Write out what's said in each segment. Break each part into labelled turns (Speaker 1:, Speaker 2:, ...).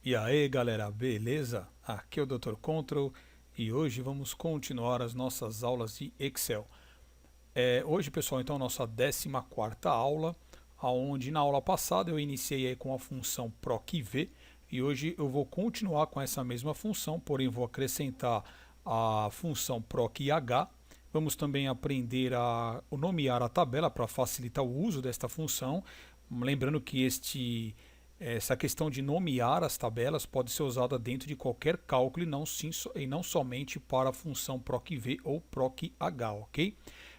Speaker 1: E aí galera, beleza? Aqui é o Dr. Control e hoje vamos continuar as nossas aulas de Excel. Hoje pessoal, então nossa 14ª aula, onde na aula passada eu iniciei aí com a função PROC-V e hoje eu vou continuar com essa mesma função, porém vou acrescentar a função PROC-H. Vamos também aprender a nomear a tabela para facilitar o uso desta função, lembrando que essa questão de nomear as tabelas pode ser usada dentro de qualquer cálculo e não somente para a função PROC-V ou PROC-H, ok?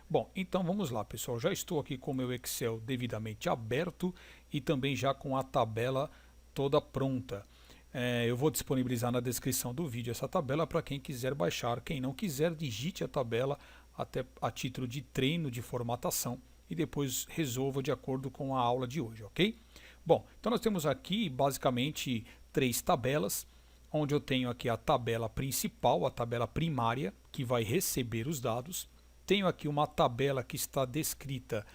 Speaker 1: Bom, então vamos lá pessoal, já estou aqui com o meu Excel devidamente aberto e também já com a tabela toda pronta. Eu vou disponibilizar na descrição do vídeo essa tabela para quem quiser baixar. Quem não quiser, digite a tabela até a título de treino de formatação e depois resolva de acordo com a aula de hoje, ok? Bom, então nós temos aqui basicamente três tabelas, onde eu tenho aqui a tabela principal, a tabela primária, que vai receber os dados. Tenho aqui uma tabela que está descrita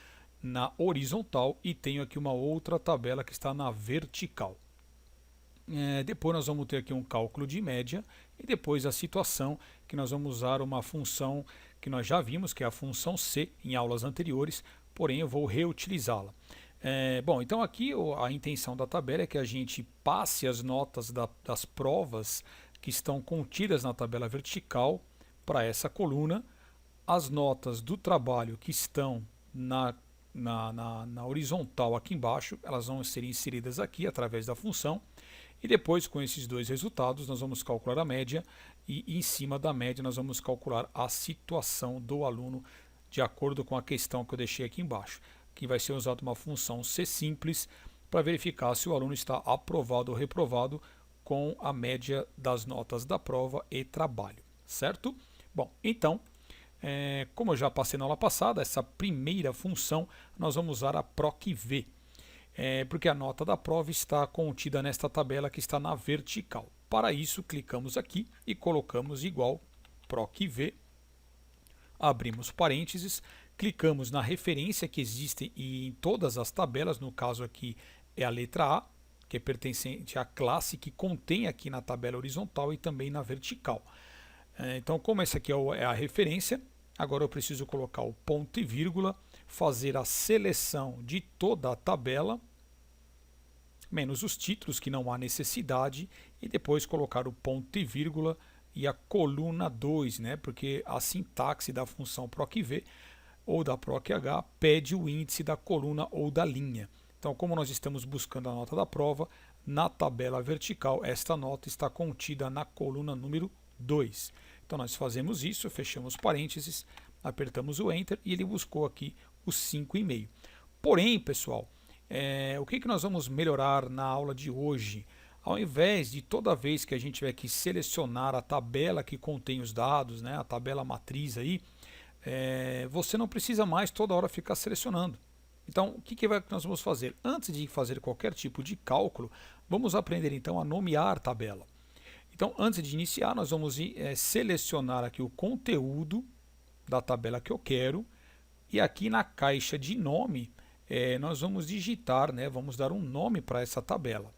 Speaker 1: na horizontal e tenho aqui uma outra tabela que está na vertical. Depois nós vamos ter aqui um cálculo de média e depois a situação, que nós vamos usar uma função que nós já vimos, que é a função C em aulas anteriores, porém eu vou reutilizá-la. Bom, então aqui a intenção da tabela é que a gente passe as notas das provas que estão contidas na tabela vertical para essa coluna, as notas do trabalho que estão na horizontal aqui embaixo, elas vão ser inseridas aqui através da função, e depois com esses dois resultados nós vamos calcular a média e em cima da média nós vamos calcular a situação do aluno de acordo com a questão que eu deixei aqui embaixo, que vai ser usada uma função C simples para verificar se o aluno está aprovado ou reprovado com a média das notas da prova e trabalho, certo? Bom, então, como eu já passei na aula passada, essa primeira função nós vamos usar a PROC-V, porque a nota da prova está contida nesta tabela que está na vertical. Para isso, clicamos aqui e colocamos igual PROC-V, abrimos parênteses, clicamos na referência que existe em todas as tabelas, no caso aqui é a letra A, que é pertencente à classe que contém aqui na tabela horizontal e também na vertical. Então, como essa aqui é a referência, agora eu preciso colocar o ponto e vírgula, fazer a seleção de toda a tabela, menos os títulos que não há necessidade, e depois colocar o ponto e vírgula e a coluna 2, né? Porque a sintaxe da função PROC-V ou da PROC-H pede o índice da coluna ou da linha. Então, como nós estamos buscando a nota da prova, na tabela vertical, esta nota está contida na coluna número 2. Então, nós fazemos isso, fechamos parênteses, apertamos o Enter e ele buscou aqui os 5,5. Porém, pessoal, o que nós vamos melhorar na aula de hoje? Ao invés de toda vez que a gente tiver que selecionar a tabela que contém os dados, né, a tabela matriz aí, você não precisa mais toda hora ficar selecionando. Então, o que nós vamos fazer? Antes de fazer qualquer tipo de cálculo, vamos aprender então a nomear tabela. Então, antes de iniciar, nós vamos selecionar aqui o conteúdo da tabela que eu quero e aqui na caixa de nome nós vamos digitar, né, vamos dar um nome para essa tabela.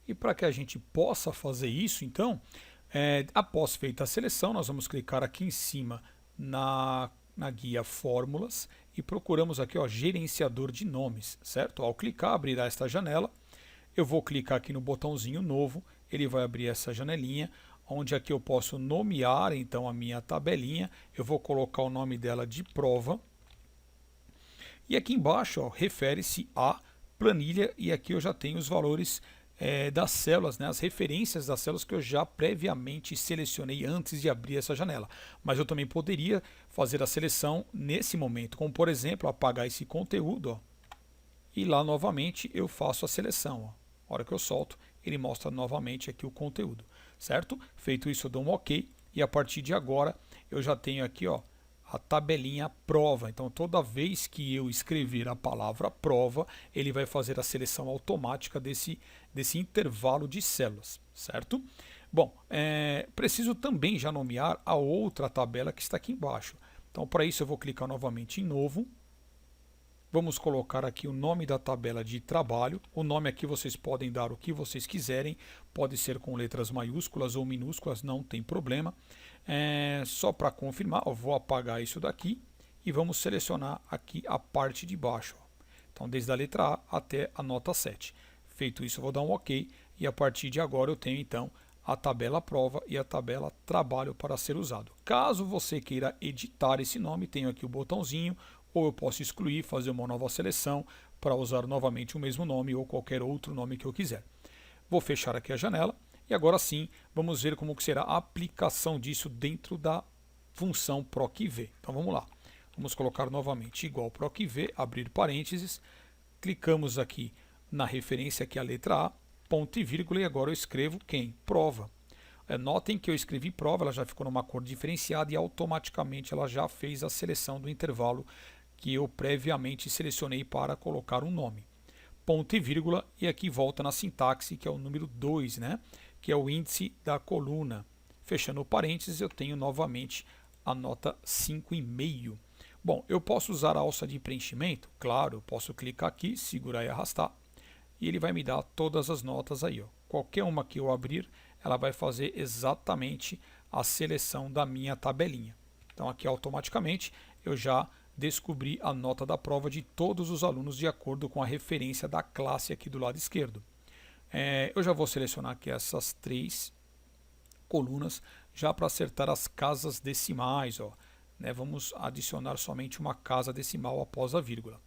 Speaker 1: E para que a gente possa fazer isso, então, após feita a seleção, nós vamos clicar aqui em cima na guia Fórmulas e procuramos aqui, ó, Gerenciador de Nomes, certo? Ao clicar, abrirá esta janela. Eu vou clicar aqui no botãozinho Novo, ele vai abrir essa janelinha, onde aqui eu posso nomear então a minha tabelinha. Eu vou colocar o nome dela de prova. E aqui embaixo refere-se à planilha e aqui eu já tenho os valores das células, né, as referências das células que eu já previamente selecionei antes de abrir essa janela. Mas eu também poderia fazer a seleção nesse momento, como por exemplo, apagar esse conteúdo, ó, e lá novamente eu faço a seleção. Ó. A hora que eu solto, ele mostra novamente aqui o conteúdo, certo? Feito isso, eu dou um OK e a partir de agora eu já tenho aqui, ó, a tabelinha prova. Então, toda vez que eu escrever a palavra prova, ele vai fazer a seleção automática desse intervalo de células, certo? Bom, preciso também já nomear a outra tabela que está aqui embaixo. Então, para isso eu vou clicar novamente em Novo. Vamos colocar aqui o nome da tabela de trabalho. O nome aqui vocês podem dar o que vocês quiserem, pode ser com letras maiúsculas ou minúsculas, não tem problema. Só para confirmar, eu vou apagar isso daqui e vamos selecionar aqui a parte de baixo. Então, desde a letra A até a nota 7. Feito isso, eu vou dar um OK e a partir de agora eu tenho então a tabela prova e a tabela trabalho para ser usado. Caso você queira editar esse nome, tenho aqui o botãozinho, ou eu posso excluir, fazer uma nova seleção para usar novamente o mesmo nome ou qualquer outro nome que eu quiser. Vou fechar aqui a janela e agora sim vamos ver como que será a aplicação disso dentro da função PROC-V. Então vamos lá. Vamos colocar novamente igual PROC-V, abrir parênteses, clicamos aqui na referência que é a letra A, ponto e vírgula, e agora eu escrevo quem? Prova. Notem que eu escrevi prova, ela já ficou numa cor diferenciada e automaticamente ela já fez a seleção do intervalo que eu previamente selecionei para colocar um nome. Ponto e vírgula, e aqui volta na sintaxe, que é o número 2, né? Que é o índice da coluna. Fechando o parênteses, eu tenho novamente a nota 5,5. Bom, eu posso usar a alça de preenchimento? Claro, eu posso clicar aqui, segurar e arrastar, e ele vai me dar todas as notas aí, ó. Qualquer uma que eu abrir, ela vai fazer exatamente a seleção da minha tabelinha. Então aqui automaticamente eu já descobri a nota da prova de todos os alunos de acordo com a referência da classe aqui do lado esquerdo. Eu já vou selecionar aqui essas 3 colunas já para acertar as casas decimais, ó. Vamos adicionar somente uma casa decimal após a vírgula.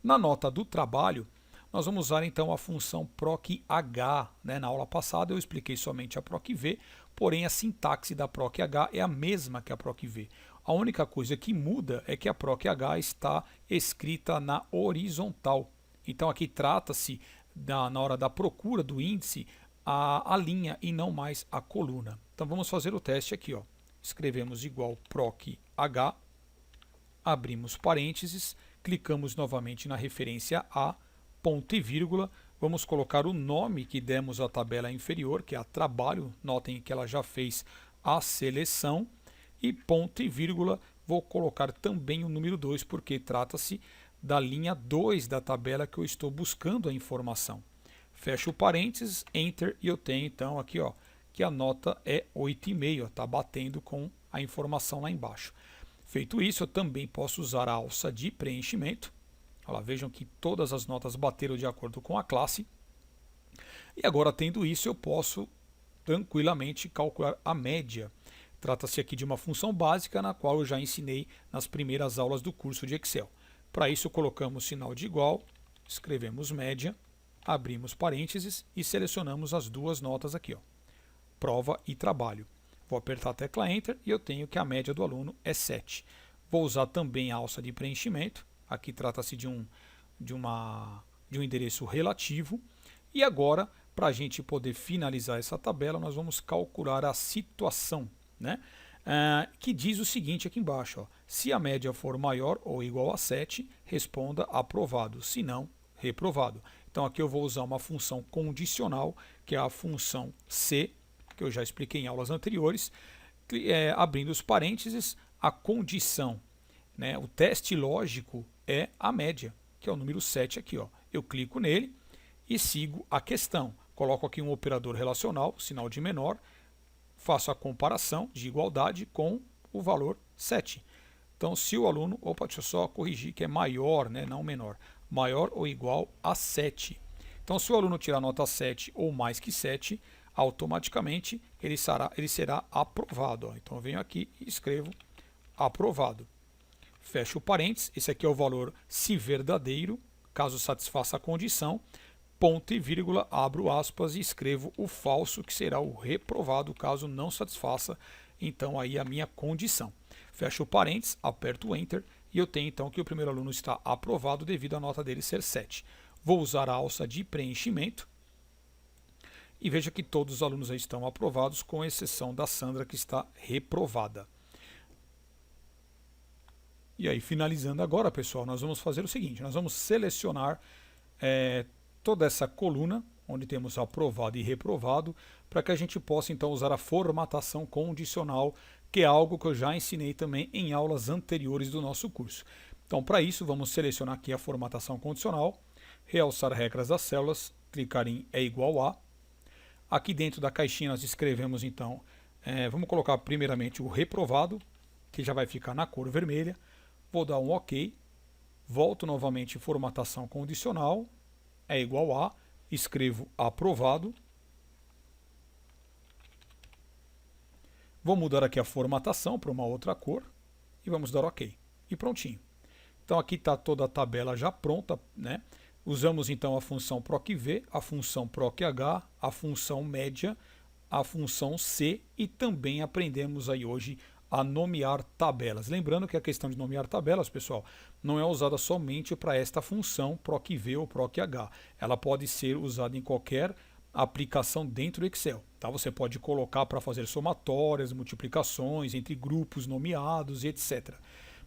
Speaker 1: Na nota do trabalho, nós vamos usar então a função PROC-H. Na aula passada eu expliquei somente a PROC-V, porém a sintaxe da PROC-H é a mesma que a PROC-V. A única coisa que muda é que a PROC-H está escrita na horizontal. Então aqui trata-se, na hora da procura do índice, a linha e não mais a coluna. Então vamos fazer o teste aqui, ó. Escrevemos igual PROC-H, abrimos parênteses, clicamos novamente na referência A, ponto e vírgula, vamos colocar o nome que demos à tabela inferior, que é a trabalho, notem que ela já fez a seleção, e ponto e vírgula, vou colocar também o número 2, porque trata-se da linha 2 da tabela que eu estou buscando a informação. Fecho o parênteses, Enter, e eu tenho então aqui, ó, que a nota é 8,5, está batendo com a informação lá embaixo. Feito isso, eu também posso usar a alça de preenchimento. Olha lá, vejam que todas as notas bateram de acordo com a classe. E agora, tendo isso, eu posso tranquilamente calcular a média. Trata-se aqui de uma função básica na qual eu já ensinei nas primeiras aulas do curso de Excel. Para isso, colocamos sinal de igual, escrevemos média, abrimos parênteses e selecionamos as duas notas aqui, ó, prova e trabalho. Vou apertar a tecla Enter e eu tenho que a média do aluno é 7. Vou usar também a alça de preenchimento. Aqui trata-se de um endereço relativo. E agora, para a gente poder finalizar essa tabela, nós vamos calcular a situação, que diz o seguinte aqui embaixo, ó, se a média for maior ou igual a 7, responda aprovado, se não, reprovado. Então aqui eu vou usar uma função condicional, que é a função C, que eu já expliquei em aulas anteriores, abrindo os parênteses, a condição, o teste lógico é a média, que é o número 7 aqui, ó. Eu clico nele e sigo a questão. Coloco aqui um operador relacional, sinal de menor, faço a comparação de igualdade com o valor 7. Então, se o aluno, deixa eu só corrigir que é maior, não menor, maior ou igual a 7. Então, se o aluno tirar nota 7 ou mais que 7, automaticamente ele será aprovado, ó. Então, eu venho aqui e escrevo aprovado. Fecho o parênteses, esse aqui é o valor se verdadeiro, caso satisfaça a condição, ponto e vírgula, abro aspas e escrevo o falso, que será o reprovado, caso não satisfaça, então aí a minha condição. Fecho o parênteses, aperto o Enter e eu tenho então que o primeiro aluno está aprovado devido à nota dele ser 7. Vou usar a alça de preenchimento e veja que todos os alunos aí estão aprovados, com exceção da Sandra, que está reprovada. E aí, finalizando agora, pessoal, nós vamos fazer o seguinte, nós vamos selecionar toda essa coluna, onde temos aprovado e reprovado, para que a gente possa então usar a formatação condicional, que é algo que eu já ensinei também em aulas anteriores do nosso curso. Então, para isso, vamos selecionar aqui a formatação condicional, realçar regras das células, clicar em é igual a. Aqui dentro da caixinha nós escrevemos então, vamos colocar primeiramente o reprovado, que já vai ficar na cor vermelha. Vou dar um OK, volto novamente em formatação condicional, é igual a, escrevo aprovado. Vou mudar aqui a formatação para uma outra cor e vamos dar OK. E prontinho. Então aqui está toda a tabela já pronta, né? Usamos então a função procv, a função proch, a função média, a função c e também aprendemos aí hoje a nomear tabelas. Lembrando que a questão de nomear tabelas, pessoal, não é usada somente para esta função procv ou proch. Ela pode ser usada em qualquer aplicação dentro do Excel. Tá? Você pode colocar para fazer somatórias, multiplicações entre grupos nomeados e etc.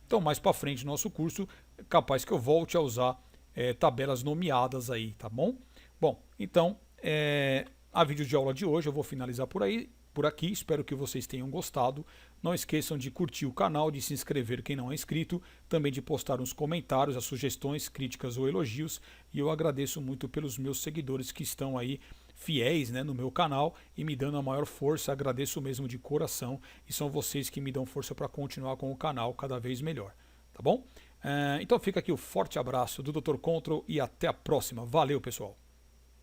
Speaker 1: Então, mais para frente no nosso curso, é capaz que eu volte a usar tabelas nomeadas aí, tá bom? Bom, então, a vídeo de aula de hoje eu vou finalizar por aqui. Espero que vocês tenham gostado. Não esqueçam de curtir o canal, de se inscrever quem não é inscrito, também de postar uns comentários, as sugestões, críticas ou elogios. E eu agradeço muito pelos meus seguidores que estão aí fiéis, né, no meu canal e me dando a maior força. Agradeço mesmo de coração e são vocês que me dão força para continuar com o canal cada vez melhor, tá bom? Então fica aqui o forte abraço do Dr. Control e até a próxima. Valeu, pessoal!